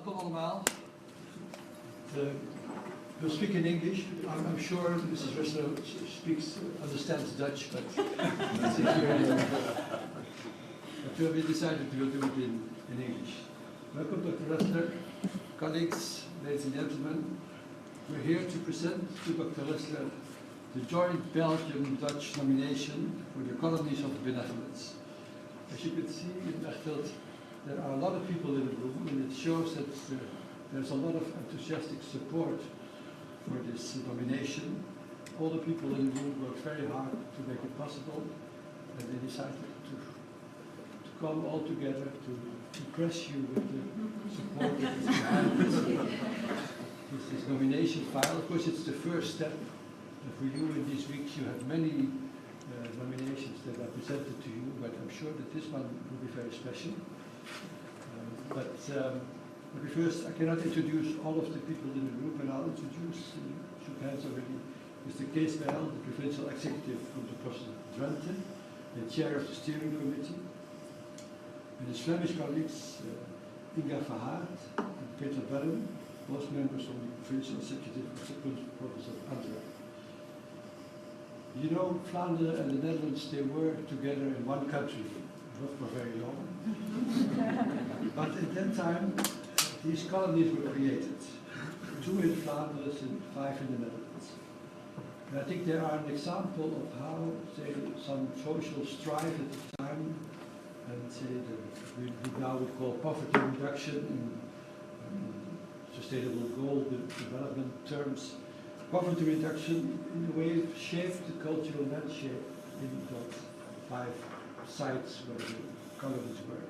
Welkom allemaal. We'll speak in English. I'm sure Mrs. Ressler understands Dutch, but we decided we will do it in English. Welcome, Dr. Ressler, colleagues, ladies and gentlemen. We're here to present to Dr. Ressler the joint Belgian-Dutch nomination for the Colonies of Benevolence. As you can see in Bechtel, there are a lot of people in the room, and it shows that there's a lot of enthusiastic support for this nomination. All the people in the room worked very hard to make it possible, and they decided to come all together to impress you with the support that is behind this nomination file. Of course, it's the first step. For you in these weeks, you have many nominations that are presented to you, but I'm sure that this one will be very special. First, I cannot introduce all of the people in the group, and I'll introduce, shook hands already, Mr. Kees Bijl, the Provincial Executive from the Province of Drenthe, the Chair of the Steering Committee, and his Flemish colleagues, Inga Verhaert and Peter Bellen, both members of the Provincial Executive of the Province of Antwerp. You know, Flanders and the Netherlands, they were together in one country, not for very long. But at that time, these colonies were created, 2 in Flanders and 5 in the Netherlands. And I think they are an example of how, say, some social strife at the time, and say we now would call poverty reduction in sustainable goal development terms. Poverty reduction, in a way, shaped the cultural landscape in those 5 sites where the colonies were.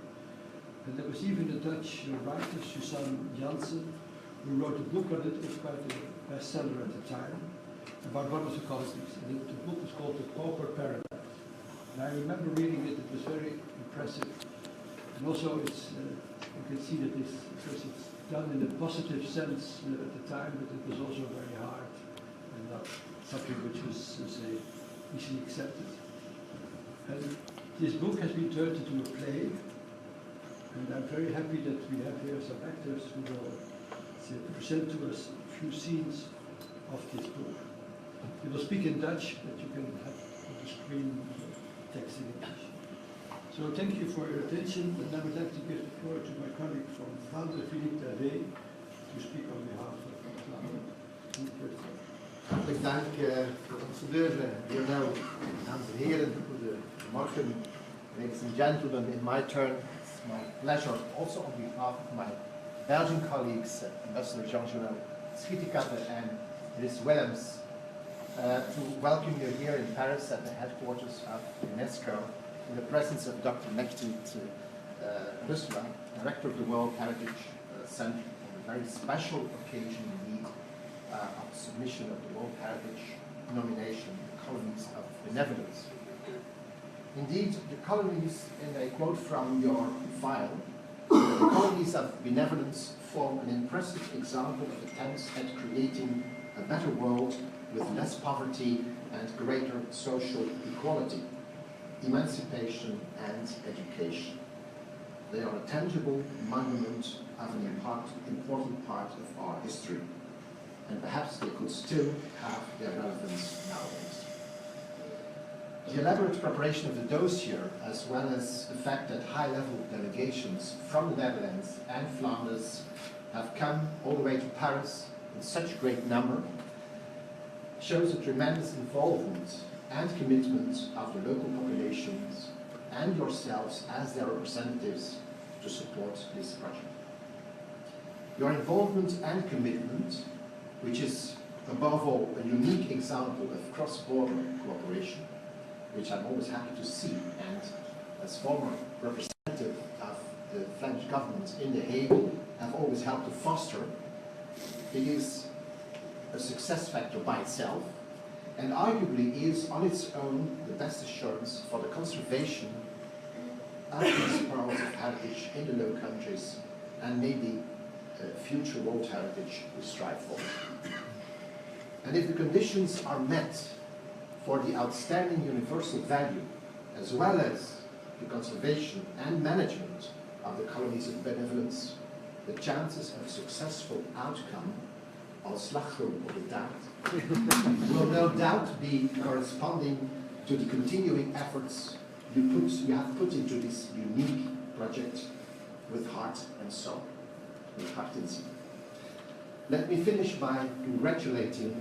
And there was even a Dutch writer, Susanne Janssen, who wrote a book on it. It was quite a bestseller at the time, about one of the colonies. And the book was called The Pauper Paradise. And I remember reading it, it was very impressive. And also it's, you can see that this, because it's done in a positive sense at the time, but it was also very hard and not something which was, say, easily accepted. And this book has been turned into a play, and I'm very happy that we have here some actors who will present to us a few scenes of this book. We will speak in Dutch, but you can have on the screen text in English. So thank you for your attention, and I would like to give the floor to my colleague from Flanders, Philippe Davé, to speak on behalf of Flanders. Hartelijk dank voor de ambassadeur, dames en heren, goedemorgen, ladies and gentlemen. In my turn, it's my pleasure, also on behalf of my Belgian colleagues, Ambassador Jean-Joël Schietikatte and Chris Willems, to welcome you here in Paris at the headquarters of UNESCO, in the presence of Dr. Nominatiedossier Director of the World Heritage Center, on a very special occasion indeed of the submission of the World Heritage nomination, Colonies of Benevolence. Indeed, the colonies, and I quote from your file, the colonies of benevolence form an impressive example of attempts at creating a better world with less poverty and greater social equality, emancipation and education. They are a tangible monument of an important part of our history, and perhaps they could still have their relevance nowadays. The elaborate preparation of the dossier, as well as the fact that high-level delegations from the Netherlands and Flanders have come all the way to Paris in such great number, shows a tremendous involvement and commitment of the local populations and yourselves as their representatives to support this project. Your involvement and commitment, which is above all a unique example of cross-border cooperation, which I'm always happy to see, and as former representative of the French government in The Hague have always helped to foster, it is a success factor by itself, and arguably is on its own the best assurance for the conservation of these pearls of heritage in the Low Countries, and maybe future world heritage we strive for. And if the conditions are met for the outstanding universal value, as well as the conservation and management of the colonies of benevolence, the chances of successful outcome, als slagroom op de taart, will no doubt be corresponding to the continuing efforts you have put into this unique project with heart and soul, with heart and soul. Let me finish by congratulating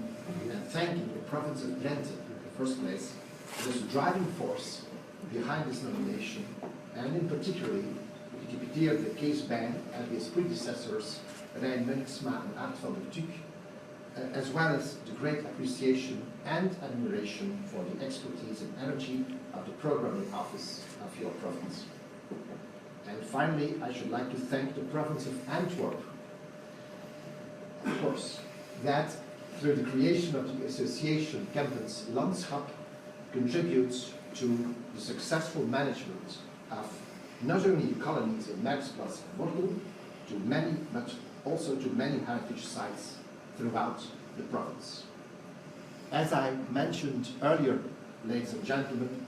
and thanking the province of Drenthe, in the first place, for this driving force behind this nomination, and in particular, Wikipedia, the case ban and his predecessors, Rijn Munksma and Aart van der Tuuk, as well as the great appreciation and admiration for the expertise and energy of the programming office of your province. And finally, I should like to thank the province of Antwerp, of course, that through the creation of the association Campus Landschap contributes to the successful management of not only the colonies in Merksplas and Wortel, but also to many heritage sites throughout the province. As I mentioned earlier, ladies and gentlemen,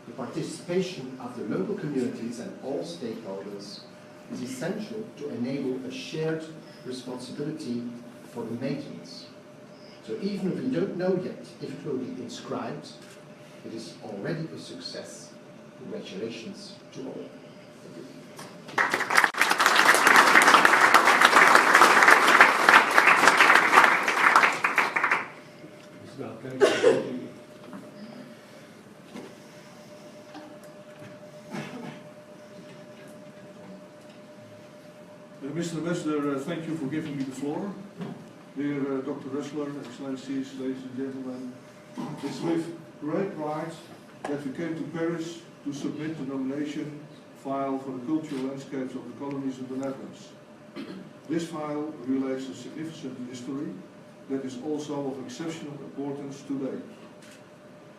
the participation of the local communities and all stakeholders is essential to enable a shared responsibility for the maintenance. So even if we don't know yet if it will be inscribed, it is already a success. Congratulations to all. Mr. Ambassador, thank you for giving me the floor. Dear Dr. Ressler, Excellencies, ladies and gentlemen, it's with great pride that we came to Paris to submit the nomination file for the cultural landscapes of the colonies of the Netherlands. This file relates a significant history that is also of exceptional importance today.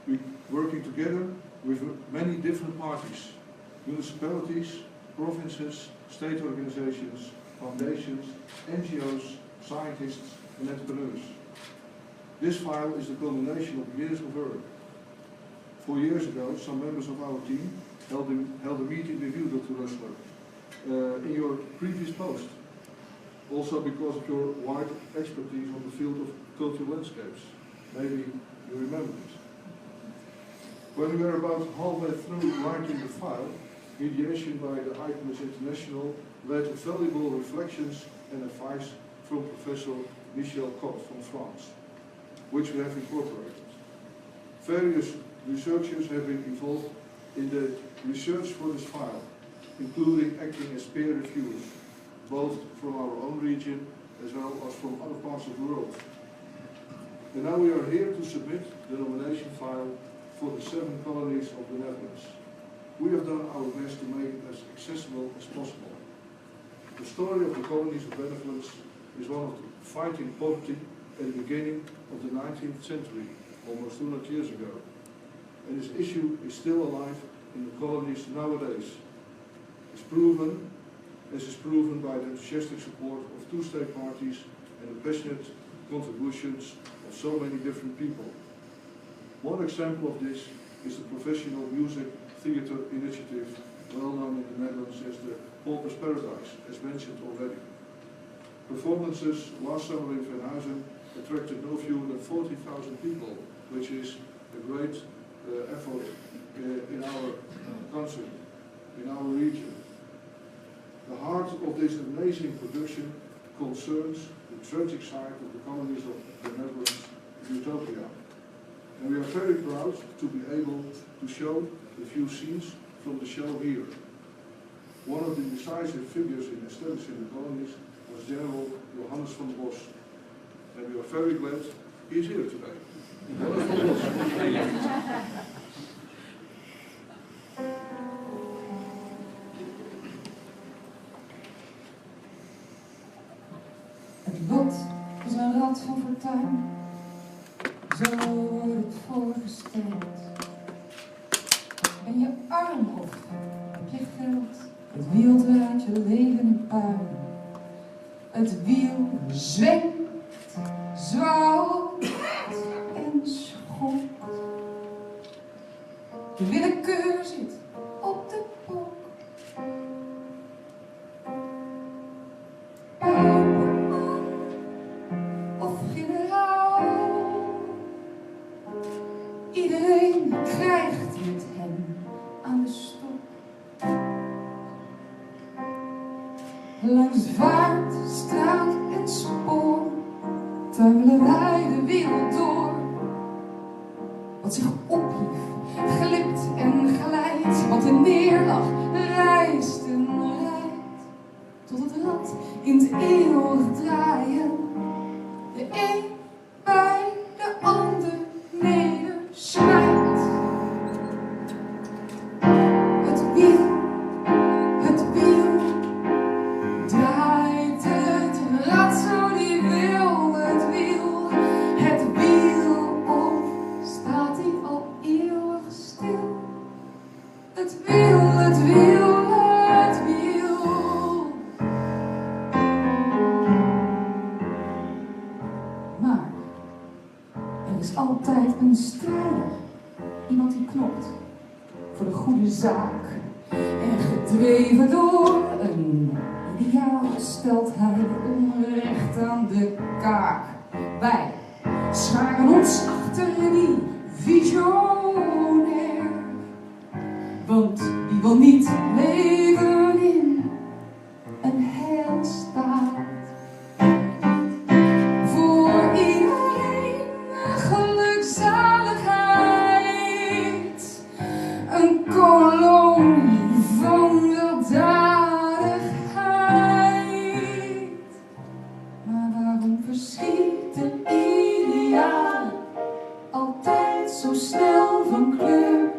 We're working together with many different parties, municipalities, provinces, state organizations, foundations, NGOs, scientists and entrepreneurs. This file is the culmination of years of work. 4 years ago, some members of our team held a meeting with you, Dr. Ressler, in your previous post, also because of your wide expertise on the field of cultural landscapes. Maybe you remember it. When we were about halfway through writing the file, mediation by the ICOMOS International led to valuable reflections and advice from Professor Michel Cotte from France, which we have incorporated. Various researchers have been involved in the research for this file, including acting as peer reviewers, both from our own region as well as from other parts of the world. And now we are here to submit the nomination file for the 7 colonies of the Netherlands. We have done our best to make it as accessible as possible. The story of the colonies of the Netherlands is one of fighting poverty at the beginning of the 19th century, almost 200 years ago. And this issue is still alive in the colonies nowadays. It's proven, as is proven by the enthusiastic support of 2 state parties and the passionate contributions of so many different people. One example of this is the professional music theatre initiative, well known in the Netherlands as the Pauper's Paradise, as mentioned already. Performances last summer in Venhuizen attracted no fewer than 40,000 people, which is a great effort in our country, in our region. The heart of this amazing production concerns the tragic side of the colonies of the Netherlands, Utopia. And we are very proud to be able to show a few scenes from the show here. One of the decisive figures in establishing the colonies was General Johannes van der Bos. And we are very glad he's here today. Johannes van der Bos. Het lot is een rad van fortuin, zo wordt het voorgesteld. En je arm of heb je geld, het wiel draait je leven in puin. Het wiel zwengt, zwouwt en schokt. De willekeur zit op de bok. Het wiel, het wiel, het wiel. Maar er is altijd een strijder. Iemand die knopt voor de goede zaak. En gedreven door een ideaal stelt hij onrecht aan de kaak. Wij scharen ons achter die visionair. Want wie wil niet leven in een heilstaat? Voor iedereen gelukzaligheid. Een kolonie van weldadigheid. Maar waarom verschiet het ideaal altijd zo snel van kleur?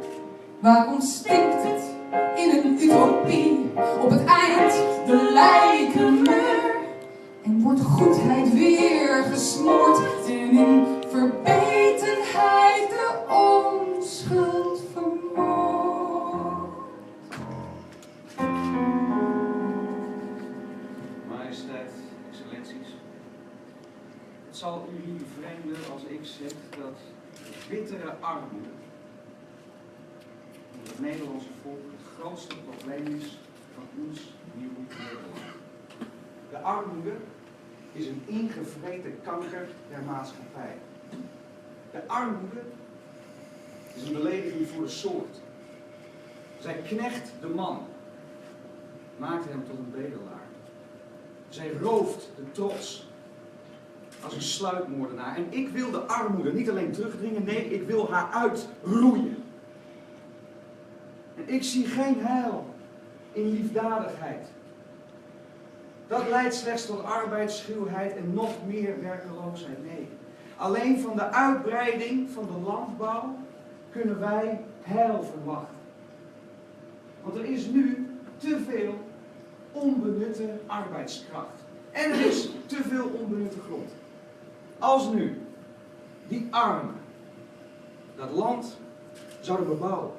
Waarom stikt het in een utopie op het eind de lijkenmuur? En wordt goedheid weer gesmoord en in verbetenheid de onschuld vermoord? Majesteit, excellenties. Het zal u niet bevreemden als ik zeg dat de bittere armoede onder het Nederlandse volk het grootste probleem is van ons nieuwe Nederland. De armoede is een ingevreten kanker der maatschappij. De armoede is een belediging voor de soort. Zij knecht de man, maakt hem tot een bedelaar. Zij rooft de trots als een sluipmoordenaar. En ik wil de armoede niet alleen terugdringen, nee, ik wil haar uitroeien. En ik zie geen heil in liefdadigheid. Dat leidt slechts tot arbeidsschuwheid en nog meer werkeloosheid. Nee, alleen van de uitbreiding van de landbouw kunnen wij heil verwachten. Want er is nu te veel onbenutte arbeidskracht. En er is te veel onbenutte grond. Als nu die armen dat land zouden bebouwen,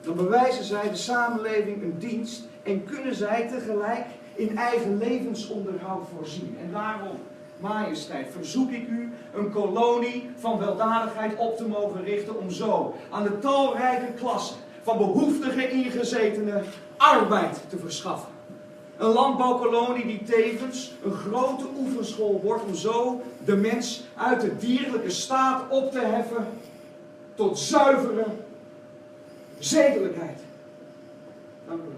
dan bewijzen zij de samenleving een dienst en kunnen zij tegelijk in eigen levensonderhoud voorzien. En daarom, majesteit, verzoek ik u een kolonie van weldadigheid op te mogen richten om zo aan de talrijke klasse van behoeftige ingezetenen arbeid te verschaffen. Een landbouwkolonie die tevens een grote oefenschool wordt om zo de mens uit de dierlijke staat op te heffen tot zuivere zedelijkheid. Dank u wel.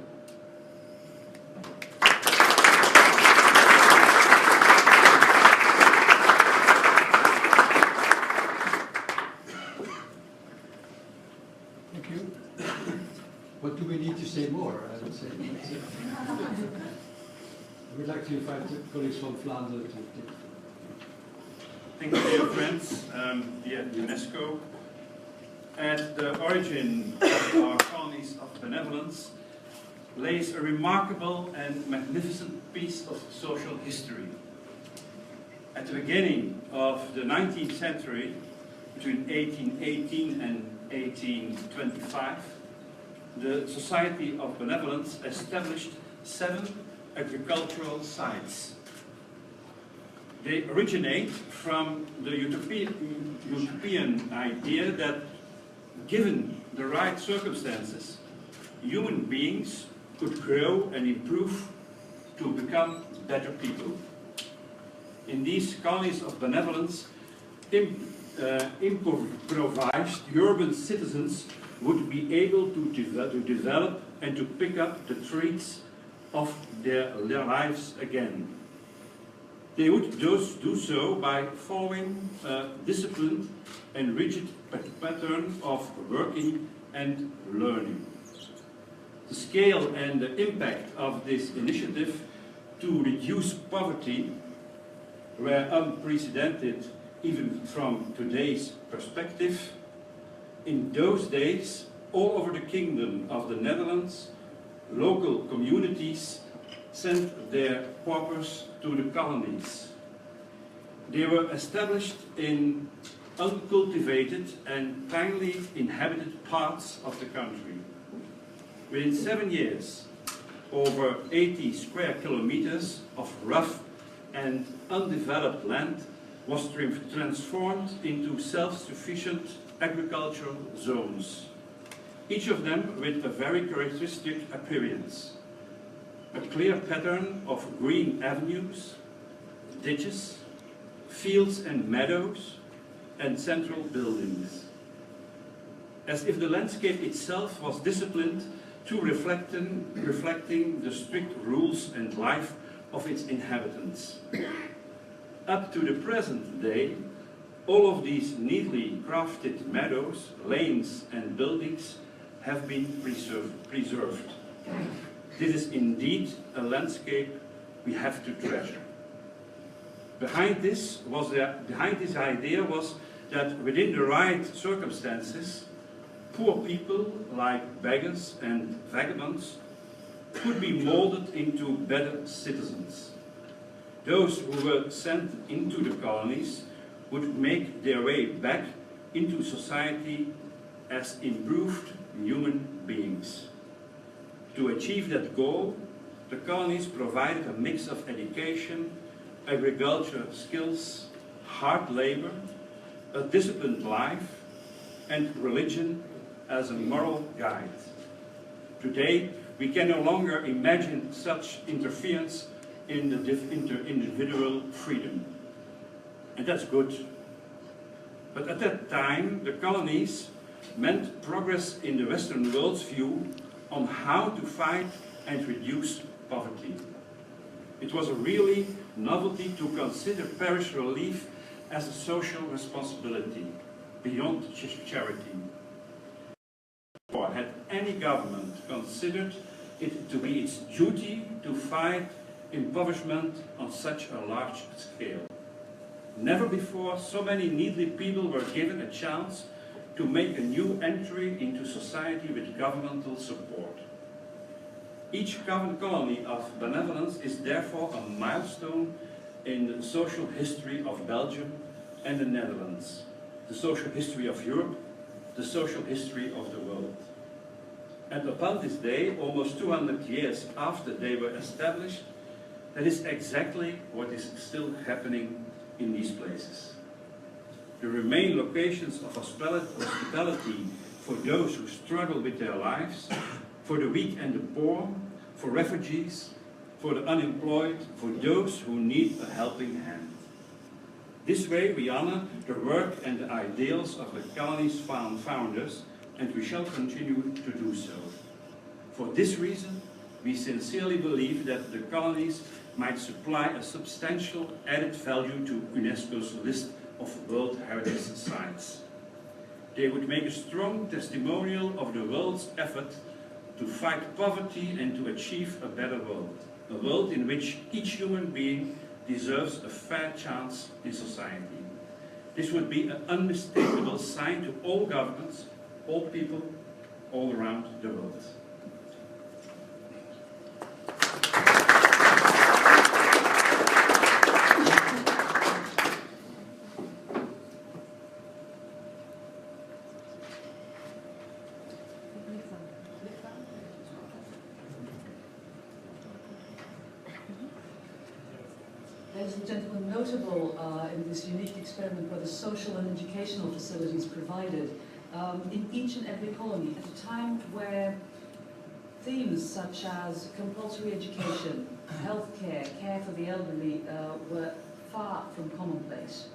Thank you. What do we need to say more? I would say. We'd like to invite the colleagues from Vlaanderen to take the floor. Thank you, dear friends, dear Unesco. At the origin of our colonies of benevolence lays a remarkable and magnificent piece of social history. At the beginning of the 19th century, between 1818 and 1825, the Society of Benevolence established 7 agricultural sites. They originate from the utopian idea that given the right circumstances, human beings could grow and improve to become better people. In these colonies of benevolence, improvised urban citizens would be able to develop and to pick up the traits of their lives again. They would just do so by following a disciplined and rigid pattern of working and learning. The scale and the impact of this initiative to reduce poverty were unprecedented even from today's perspective. In those days, all over the Kingdom of the Netherlands, local communities sent their paupers to the colonies. They were established in uncultivated and thinly inhabited parts of the country. Within 7 years, over 80 square kilometers of rough and undeveloped land was transformed into self-sufficient agricultural zones, each of them with a very characteristic appearance. A clear pattern of green avenues, ditches, fields and meadows, and central buildings. As if the landscape itself was disciplined to reflecting the strict rules and life of its inhabitants. Up to the present day, all of these neatly crafted meadows, lanes and buildings have been preserved. This is indeed a landscape we have to treasure. Behind this idea was that within the right circumstances, poor people like beggars and vagabonds could be molded into better citizens. Those who were sent into the colonies would make their way back into society as improved human beings. To achieve that goal, the colonies provided a mix of education, agricultural skills, hard labor, a disciplined life, and religion as a moral guide. Today, we can no longer imagine such interference in the individual freedom. And that's good. But at that time, the colonies meant progress in the Western world's view on how to fight and reduce poverty. It was a really novelty to consider parish relief as a social responsibility, beyond charity. Or had any government considered it to be its duty to fight impoverishment on such a large scale. Never before so many needy people were given a chance to make a new entry into society with governmental support. Each colony of benevolence is therefore a milestone in the social history of Belgium and the Netherlands, the social history of Europe, the social history of the world. And upon this day, almost 200 years after they were established, that is exactly what is still happening in these places. They remain locations of hospitality for those who struggle with their lives, for the weak and the poor, for refugees, for the unemployed, for those who need a helping hand. This way we honor the work and the ideals of the colony's founders, and we shall continue to do so. For this reason, we sincerely believe that the colonies might supply a substantial added value to UNESCO's list of World Heritage Sites. They would make a strong testimonial of the world's effort to fight poverty and to achieve a better world, a world in which each human being deserves a fair chance in society. This would be an unmistakable sign to all governments, all people, all around the world. Ladies and gentlemen, notable in this unique experiment were the social and educational facilities provided in each and every colony at a time where themes such as compulsory education, healthcare, care for the elderly were far from commonplace.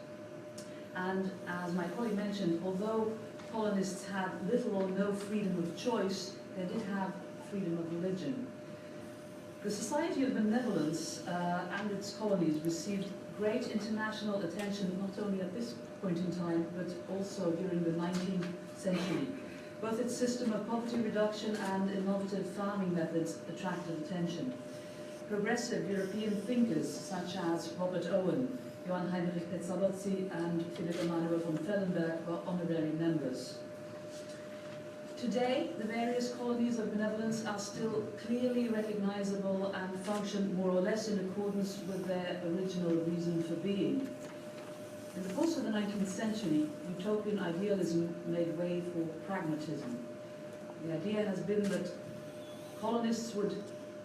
And as my colleague mentioned, although colonists had little or no freedom of choice, they did have freedom of religion. The Society of Benevolence and its colonies received great international attention not only at this point in time, but also during the 19th century. Both its system of poverty reduction and innovative farming methods attracted attention. Progressive European thinkers such as Robert Owen, Johann Heinrich Pestalozzi and Philipp Emanuel von Fellenberg were honorary members. Today, the various colonies of benevolence are still clearly recognizable and function more or less in accordance with their original reason for being. In the course of the 19th century, utopian idealism made way for pragmatism. The idea has been that colonists would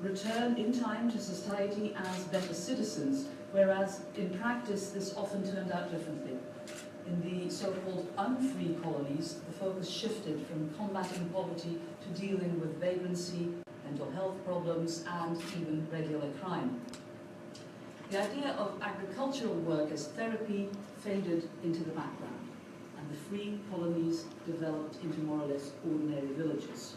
return in time to society as better citizens, whereas in practice this often turned out differently. In the so-called unfree colonies, the focus shifted from combating poverty to dealing with vagrancy, mental health problems, and even regular crime. The idea of agricultural work as therapy faded into the background, and the free colonies developed into more or less ordinary villages.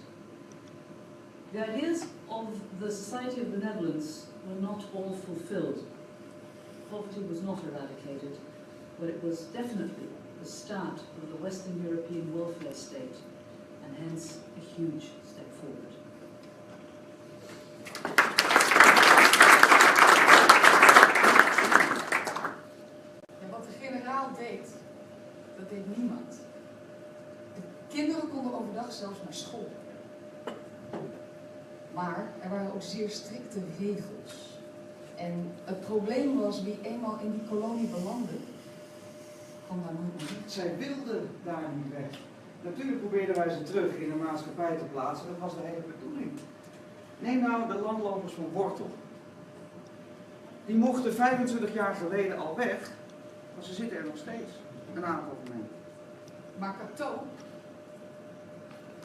The ideas of the Society of the Netherlands were not all fulfilled. Poverty was not eradicated, but it was definitely the start of the Western European welfare state, and hence a huge step forward. En wat de generaal deed, dat deed niemand. De kinderen konden overdag zelfs naar school. Maar er waren ook zeer strikte regels. En het probleem was, wie eenmaal in die kolonie belandde, kwam daar nooit meer weg. Zij wilden daar niet weg. Natuurlijk probeerden wij ze terug in de maatschappij te plaatsen, dat was de hele bedoeling. Neem nou de landlopers van Wortel. Die mochten 25 jaar geleden al weg, maar ze zitten er nog steeds, een aantal van hen. Maar Cato,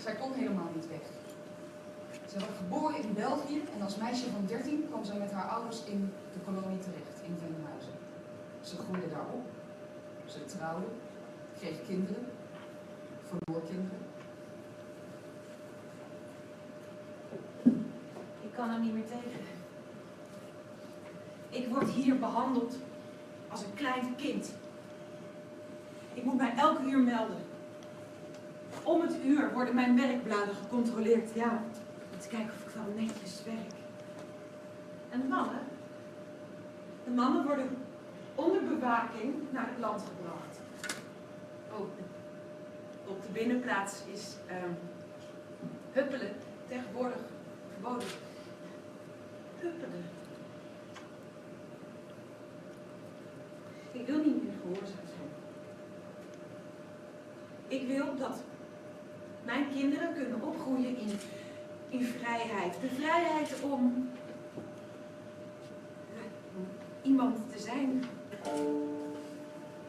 zij kon helemaal niet weg. Ze werd geboren in België en als meisje van 13 kwam ze met haar ouders in de kolonie terecht, in Venhuizen. Ze groeide daar op, ze trouwde, kreeg kinderen, verloor kinderen. Ik kan er niet meer tegen. Ik word hier behandeld als een klein kind. Ik moet mij elke uur melden. Om het uur worden mijn werkbladen gecontroleerd, ja. Om te kijken of ik wel netjes werk. En de mannen? De mannen worden onder bewaking naar het land gebracht. Oh, op de binnenplaats is huppelen tegenwoordig verboden. Huppelen. Ik wil niet meer gehoorzaam zijn. Ik wil dat mijn kinderen kunnen opgroeien in vrijheid. De vrijheid om iemand te zijn.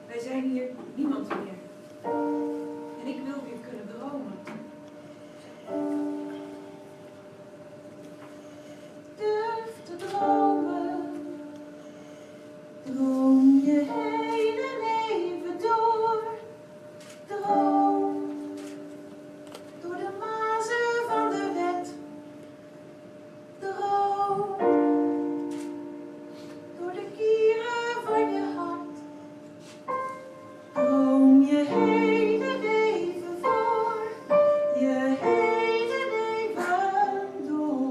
Wij zijn hier niemand meer. En ik wil weer kunnen dromen. Durf te dromen. Droom je hele leven door. Droom. Door de mazen van de wet. Droom. Door de kieren van je hart. Droom je hele leven voor. Je hele leven door.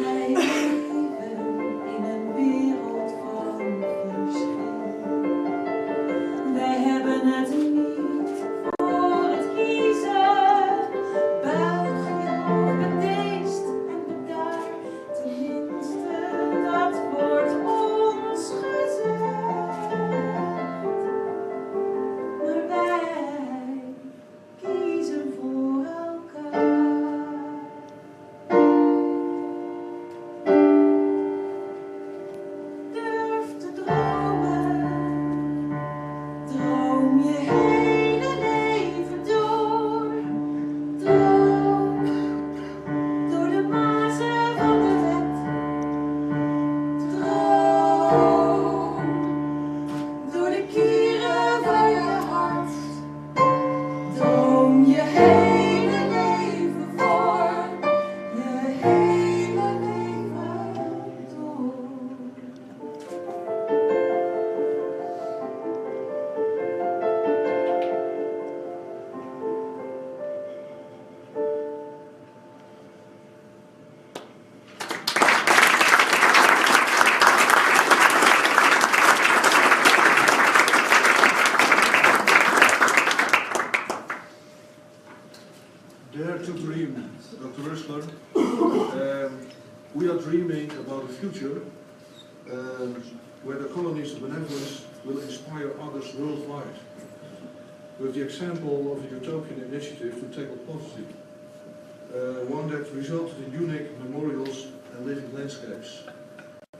Wij leven in een wereld van verschil. Wij hebben het niet voor het kiezen. Buig je hoofd bedeesd en bedaard. Tenminste, dat wordt ons gezegd. Maar wij kiezen voor elkaar. Durf te dromen. Droom je hele leven door. Droom. Door de mazen van de wet. Droom. Door de kieren van je hart. Droom je hele leven voor. Je hele leven door. Dare to dream, Dr. Ressler. We are dreaming about a future where the colonies of benevolence will inspire others worldwide. with the example of the Utopian initiative to tackle poverty, one that resulted in unique memorials and living landscapes.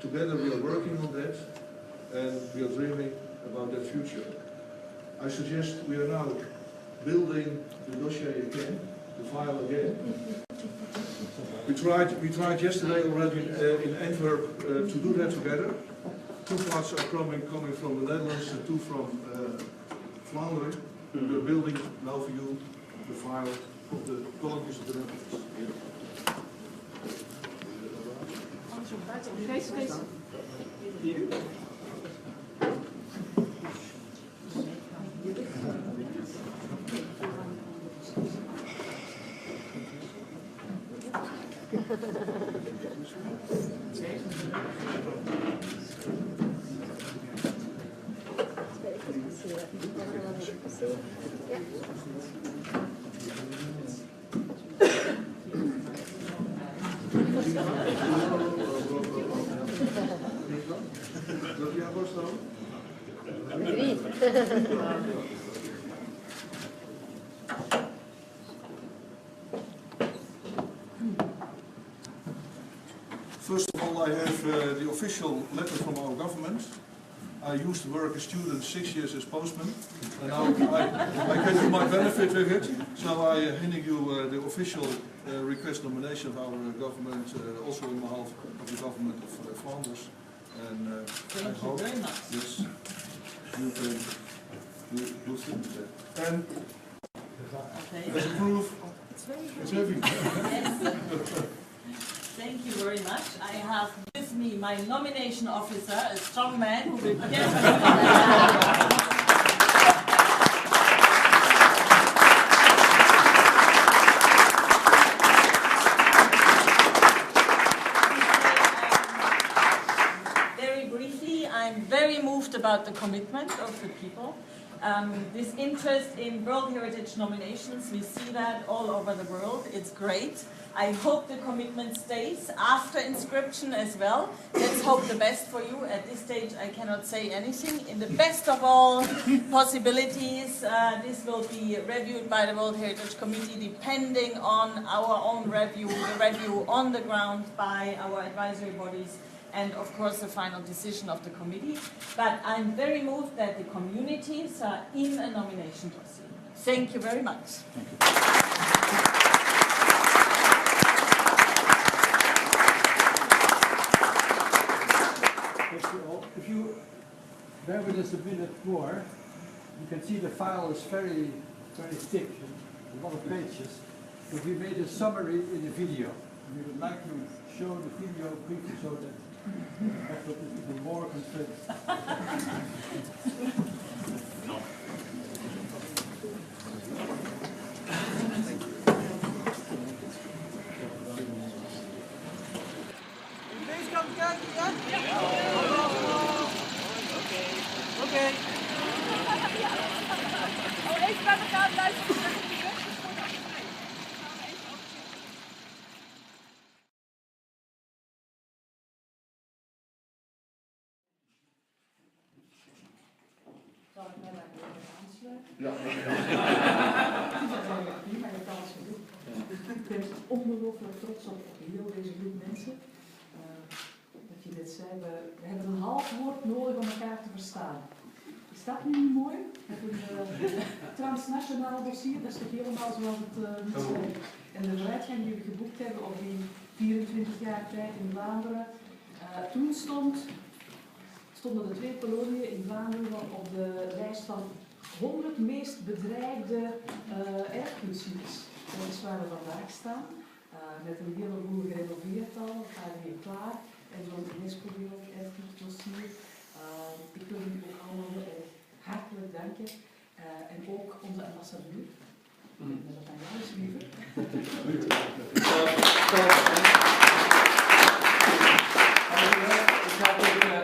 Together we are working on that, and we are dreaming about that future. I suggest we are now building the dossier again, the file again. We tried yesterday already in Antwerp to do that together. 2 parts are coming from the Netherlands and 2 from Flanders. We are building now for you the file of the colonies of the Netherlands. First of all, I have the official letter from our government. I used to work as student 6 years as postman, and now I can do my benefit with it. So I handing you the official request nomination of our government, also on behalf of the government of Flanders. And Thank you very much. Yes, you can do things with that. And as a proof, it's heavy. Yes. Thank you very much. I have with me my nomination officer, a strong man who will Very briefly, I'm very moved about the commitment of the people. This interest in World Heritage nominations, we see that all over the world. It's great. I hope the commitment stays after inscription as well. Let's hope the best for you. At this stage, I cannot say anything. In the best of all possibilities, this will be reviewed by the World Heritage Committee depending on our own review, the review on the ground by our advisory bodies, and of course the final decision of the committee. But I'm very moved that the communities are in a nomination dossier. Thank you very much. Thank you. If you bear with us a minute more, you can see the file is very thick, a lot of pages, but we made a summary in a video. We would like to show the video quickly so that Edward is even more convinced. Deze kant kijken, ja? Oké. Oh, even bij elkaar luisteren. Zal ik mij daar even aansluiten? Ja. Prima, je kan het doen. Ik ben ongelooflijk trots op heel deze groep mensen. Dat je dit zei, we hebben een half woord nodig om elkaar te verstaan. Is dat nu niet mooi? Met een transnationaal dossier, dat is toch helemaal zoals het moet zijn. En de vooruitgang die we geboekt hebben op die 24 jaar tijd in Vlaanderen. Toen stonden de 2 koloniën in Vlaanderen op de lijst van 100 meest bedreigde erfgoedsites. Dat is waar we vandaag staan, met een heleboel gerenoveerd al, we gaan weer klaar. En zo'n Unesco Werelderfgoeddossier. Ik wil jullie ook allemaal heel erg hartelijk danken. En ook onze ambassadeur. Met dat aan jou is liever.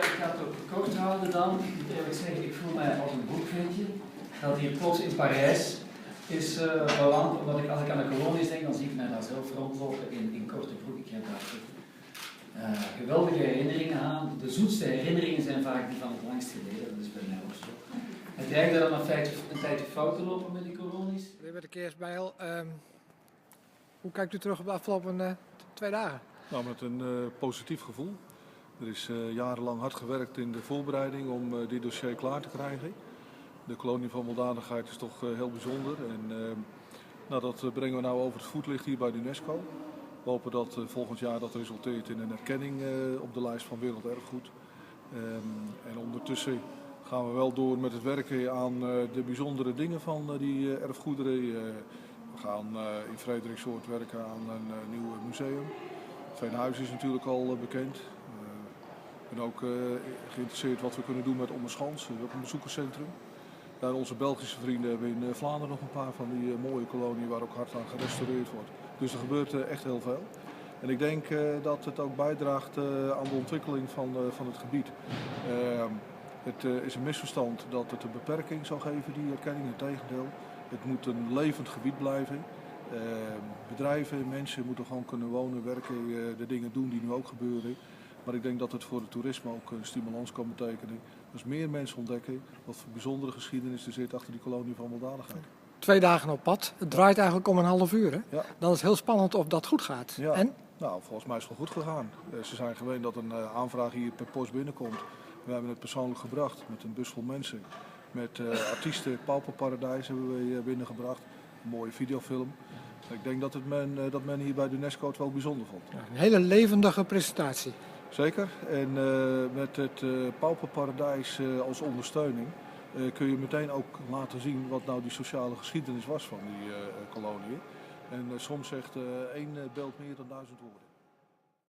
Ik ga het ook kort houden dan. Ik moet eerlijk zeggen, ik voel mij als een boekvindje. Dat hier plots in Parijs is beland, omdat als ik aan de kolonies denk, dan zie ik mij daar zelf rondlopen in korte broek. Ik heb daar geweldige herinneringen aan. De zoetste herinneringen zijn vaak die van het langst geleden, dat is bij mij ook zo. Het dreigde dan een tijdje fout te lopen met die kolonies. Weer met de kerstbijl. Hoe kijkt u terug op de afgelopen 2 dagen? Nou, met een positief gevoel. Er is jarenlang hard gewerkt in de voorbereiding om dit dossier klaar te krijgen. De kolonie van Weldadigheid is toch heel bijzonder. En dat brengen we nou over het voetlicht hier bij de Unesco. We hopen dat volgend jaar dat resulteert in een erkenning op de lijst van werelderfgoed. En ondertussen gaan we wel door met het werken aan de bijzondere dingen van die erfgoederen. We gaan in Frederiksoord werken aan een nieuw museum. Het Veenhuis is natuurlijk al bekend. Ik ben ook geïnteresseerd wat we kunnen doen met Ommerschans, ook een bezoekerscentrum. Ja, onze Belgische vrienden hebben in Vlaanderen nog een paar van die mooie koloniën waar ook hard aan gerestaureerd wordt. Dus er gebeurt echt heel veel. En ik denk dat het ook bijdraagt aan de ontwikkeling van het gebied. Het is een misverstand dat het een beperking zou geven, die erkenning. Integendeel, het moet een levend gebied blijven. Bedrijven, mensen moeten gewoon kunnen wonen, werken, de dingen doen die nu ook gebeuren. Maar ik denk dat het voor het toerisme ook een stimulans kan betekenen. Als meer mensen ontdekken wat voor bijzondere geschiedenis er zit achter die kolonie van Weldadigheid. 2 dagen op pad. Het draait eigenlijk om een half uur. Hè? Ja. Dan is het heel spannend of dat goed gaat. Ja. En? Nou, volgens mij is het wel goed gegaan. Ze zijn gewend dat een aanvraag hier per post binnenkomt. We hebben het persoonlijk gebracht met een bus vol mensen. Met artiesten, Pauperparadijs hebben we binnengebracht. Een mooie videofilm. Ik denk dat men hier bij de Unesco het wel bijzonder vond. Ja, een hele levendige presentatie. Zeker. En met het Pauperparadijs als ondersteuning kun je meteen ook laten zien wat nou die sociale geschiedenis was van die koloniën. En soms zegt 1 beeld meer dan 1000 woorden.